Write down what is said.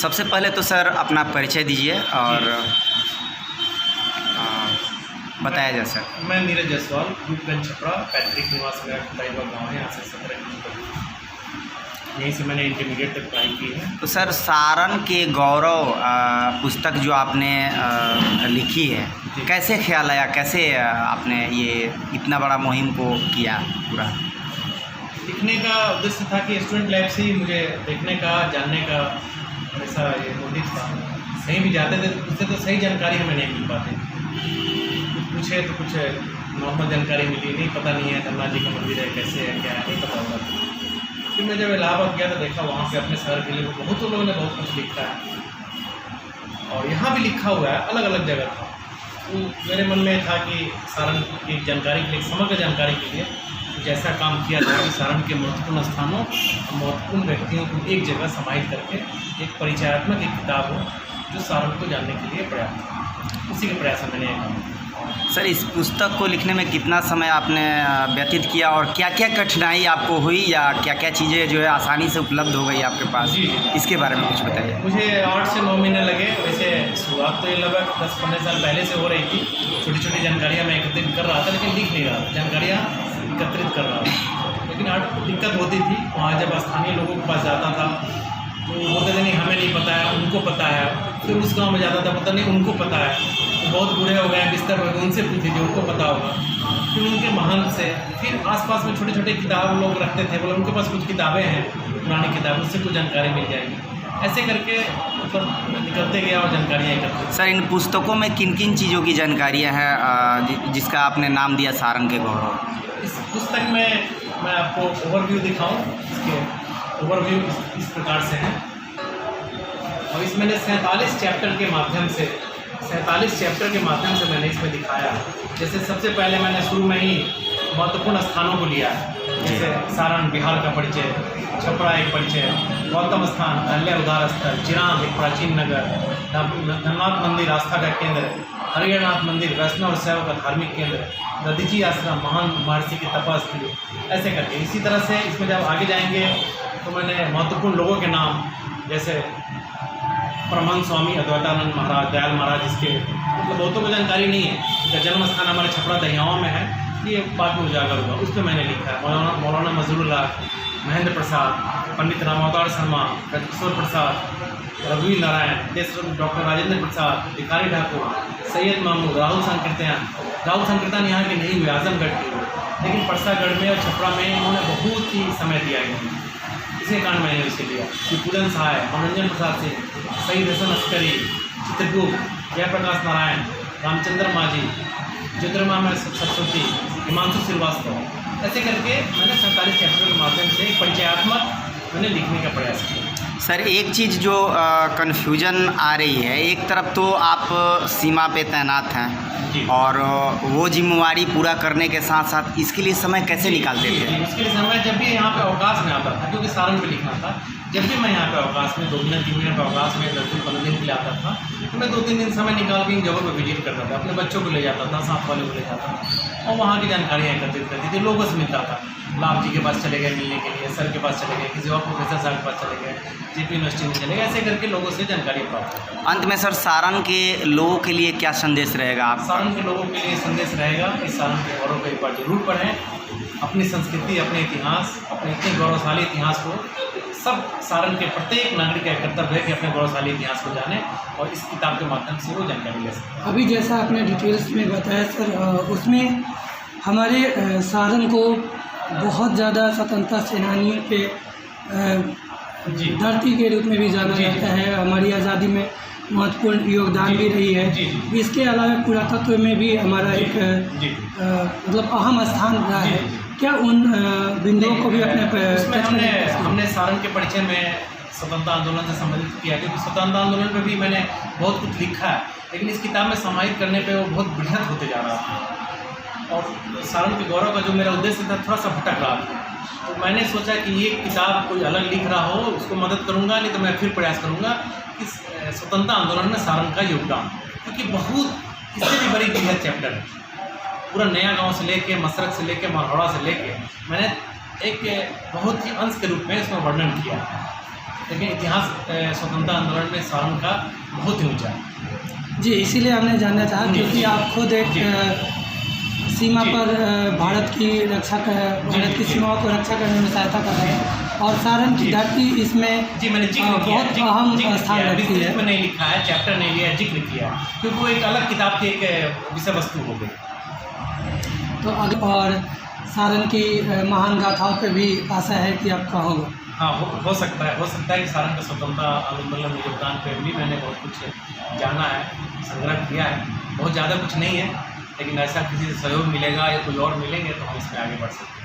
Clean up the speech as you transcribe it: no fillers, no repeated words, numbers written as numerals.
सबसे पहले तो सर अपना परिचय दीजिए और बताया जाए सर। मैं नीरज जायसवाल, रूपगंज छपरा, पैतृक निवास मेरा खुदाईवा गाँव है। यहाँ से 17 किलोमीटर, यहीं से मैंने इंटरमीडिएट तक पढ़ाई की है। तो सर सारण के गौरव पुस्तक जो आपने लिखी है, कैसे ख्याल आया, कैसे आपने ये इतना बड़ा मुहिम को किया पूरा? लिखने का उद्देश्य था कि स्टूडेंट लाइफ से ही मुझे देखने का, जानने का ऐसा ये मोटिव था। कहीं भी जाते थे उससे तो सही जानकारी हमें नहीं मिल पाती, कुछ पूछे तो कुछ नॉर्मल जानकारी मिली, नहीं पता नहीं है धर्मनाथ जी का मंदिर है, कैसे है, क्या है, नहीं पता होता। फिर मैं जब इलाहाबाद गया तो देखा वहाँ पे अपने शहर के लिए बहुत लोगों ने बहुत कुछ लिखा है और यहाँ भी लिखा हुआ है, अलग अलग जगह था। तो मेरे मन में था कि सारण की जानकारी के लिए, समग्र जानकारी के लिए कुछ ऐसा काम किया जाए कि सारण के महत्वपूर्ण स्थानों और महत्वपूर्ण व्यक्तियों को एक जगह समाहित करके एक परिचयात्मक एक किताब हो जो सारण को जानने के लिए पर्याप्त है। उसी के प्रयास में मैंने ये काम किया। सर इस पुस्तक को लिखने में कितना समय आपने व्यतीत किया और क्या क्या कठिनाई आपको हुई या क्या क्या चीज़ें जो है आसानी से उपलब्ध हो गई आपके पास? जी, इसके बारे में कुछ बताइए। मुझे 8 से 9 महीने लगे। वैसे शुरुआत तो ये लगभग 10-15 साल पहले से हो रही थी। छोटी छोटी जानकारियाँ मैं एकत्रित कर रहा था, लेकिन लिख नहीं रहा था, जानकारियाँ एकत्रित कर रहा था। लेकिन दिक्कत होती थी वहाँ जब स्थानीय लोगों के पास जाता था तो बोलते थे नहीं हमें नहीं पता है, उनको पता है। फिर उस गांव में जाता था, पता नहीं उनको पता है, तो बहुत बूढ़े हो गए, बिस्तर हो गए, उनसे पूछ लीजिए, उनको पता होगा। फिर उनके महंत से, फिर आसपास में छोटे छोटे किताब लोग रखते थे, बोले उनके पास कुछ किताबें हैं, पुरानी किताब, उससे कुछ जानकारी मिल जाएगी। ऐसे करके मतलब निकलते गया और जानकारियाँ इकट्ठी। सर इन पुस्तकों में किन किन चीज़ों की जानकारियाँ हैं जिसका आपने नाम दिया सारण के गौरव? इस पुस्तक में मैं आपको ओवरव्यू दिखाऊं, इसके ओवरव्यू इस प्रकार से है और इसमें 47 चैप्टर के माध्यम से मैंने इसमें दिखाया। जैसे सबसे पहले मैंने शुरू में ही महत्वपूर्ण स्थानों को लिया, जैसे सारण बिहार का परिचय, छपरा एक परिचय, गौतम स्थान, अहल्या उद्धार स्थल, चिरांद एक प्राचीन नगर, धर्मनाथ मंदिर आस्था का केंद्र, हरिहरनाथ मंदिर वैष्णव और शैव का धार्मिक केंद्र, दधीची आश्रम महान महर्षि की तपस्थली, ऐसे करके। इसी तरह से इसमें जब आगे जाएंगे तो मैंने महत्वपूर्ण लोगों के नाम, जैसे परमहंस स्वामी अद्वैतानंद महाराज, दयाल महाराज, जिसके मतलब बहुतों को जानकारी नहीं है, उनका जन्म स्थान हमारे छपरा दहियाओं में है, ये बाद में उजागर हुआ, उस पर मैंने लिखा है। मौलाना मजरूल्लाह, महेंद्र प्रसाद, पंडित रामावतार शर्मा, किशोर प्रसाद, रघुवीर नारायण, देशरत्न डॉक्टर राजेंद्र प्रसाद, भिखारी ठाकुर, सैयद महमूद, राहुल संकीर्तन यहाँ के नहीं हुए, आजमगढ़ के हुए, लेकिन परसागढ़ में और छपरा में इन्होंने बहुत ही समय दिया है। इसी कारण मैंने इसे लिया। शिवपूजन सहाय, मनोरंजन प्रसाद सिंह, सईद हसन अस्करी, चित्रगुप्त, जयप्रकाश नारायण, रामचंद्र माझी, ज्योतिर्मा में सरस्वती, हिमांशु श्रीवास्तव, ऐसे करके मैंने 47 चैप्टर के माध्यम से परिचयात्मक मैंने लिखने का प्रयास किया। सर एक चीज़ जो कन्फ्यूजन आ रही है, एक तरफ तो आप सीमा पे तैनात हैं और वो जिम्मेवारी पूरा करने के साथ साथ इसके लिए समय कैसे निकालते थे? इसके लिए समय जब भी यहाँ पे अवकाश में आता था, क्योंकि सारण पे लिखना था, जब भी मैं यहाँ पे अवकाश में 2 दिन 3 दिन पे अवकाश में 10 दिन 15 दिन के लिए आता था, तो मैं 2-3 दिन समय निकाल के इन जगहों पर विजिट करता था, अपने बच्चों को ले जाता था, साथ वाले को ले जाता था और वहाँ की जानकारियाँ एकत्रित करती थी। लोगों से मिलता था, लाभ जी के पास चले गए मिलने के लिए, सर के पास चले गए, किसी और प्रोफेसर साहब के पास चले गए, जेपी यूनिवर्सिटी में चले गए, ऐसे करके लोगों से जानकारी प्राप्त। अंत में सर सारण के लोगों के लिए क्या संदेश रहेगा आप? सारण के लोगों के लिए संदेश रहेगा कि सारण के गौरव को एक बार जरूर पढ़ें, अपनी संस्कृति, अपने इतिहास, अपने इतने गौरवशाली इतिहास को, सब सारण के प्रत्येक नागरिक का कर्तव्य है कि अपने गौरवशाली इतिहास को जाने और इस किताब के माध्यम से वो जानकारी ले सकें। अभी जैसा आपने डिटेल्स में बताया सर, उसमें हमारे सारण को बहुत ज़्यादा स्वतंत्रता सेनानियों के धरती के रूप में भी जाना जाता है। हमारी आज़ादी में महत्वपूर्ण योगदान भी रही है। इसके अलावा पुरातत्व में भी हमारा एक मतलब अहम स्थान रहा है। क्या उन बिंदुओं को भी अपने हमने सारण के परिचय में स्वतंत्रता आंदोलन से संबंधित किया, क्योंकि स्वतंत्रता आंदोलन में भी मैंने बहुत कुछ लिखा है, लेकिन इस किताब में समाहित करने पे वो बहुत बृहद होते जा रहा था और सारण के गौरव का जो मेरा उद्देश्य था थोड़ा सा भटक रहा था। तो मैंने सोचा कि ये किताब कोई अलग लिख रहा हो उसको मदद करूँगा, नहीं तो मैं फिर प्रयास करूँगा कि स्वतंत्रता आंदोलन में सारण का योगदान, क्योंकि बहुत इससे भी बड़ी बृहद चैप्टर है। पूरा नया गांव से लेके मसरक से लेके मरहौड़ा से लेके मैंने एक बहुत ही अंश के रूप में इसमें वर्णन किया। लेकिन इतिहास स्वतंत्रता आंदोलन में सारण का बहुत ही ऊँचा है। जी, इसीलिए हमने जानना चाहा क्योंकि आप खुद एक सीमा पर भारत की रक्षा कर भारत की सीमाओं को रक्षा करने में सहायता कर रहे हैं और सारण की धरती इसमें जी मैंने जिक्र किया बहुत अहम स्थान रखती है। में नहीं लिखा है, चैप्टर नहीं लिया, जिक्र किया, क्योंकि वो एक अलग किताब की एक विषय वस्तु हो गई। तो और सारण की महान गाथाओं पे भी आशा है कि आप कहोगे। हाँ, हो सकता है कि सारण के स्वतंत्रता आंदोलन में योगदान पे भी मैंने बहुत कुछ जाना है, संग्रह किया है। बहुत ज़्यादा कुछ नहीं है, लेकिन ऐसा किसी से सहयोग मिलेगा या कोई और मिलेंगे तो हम इसमें आगे बढ़ सकते हैं।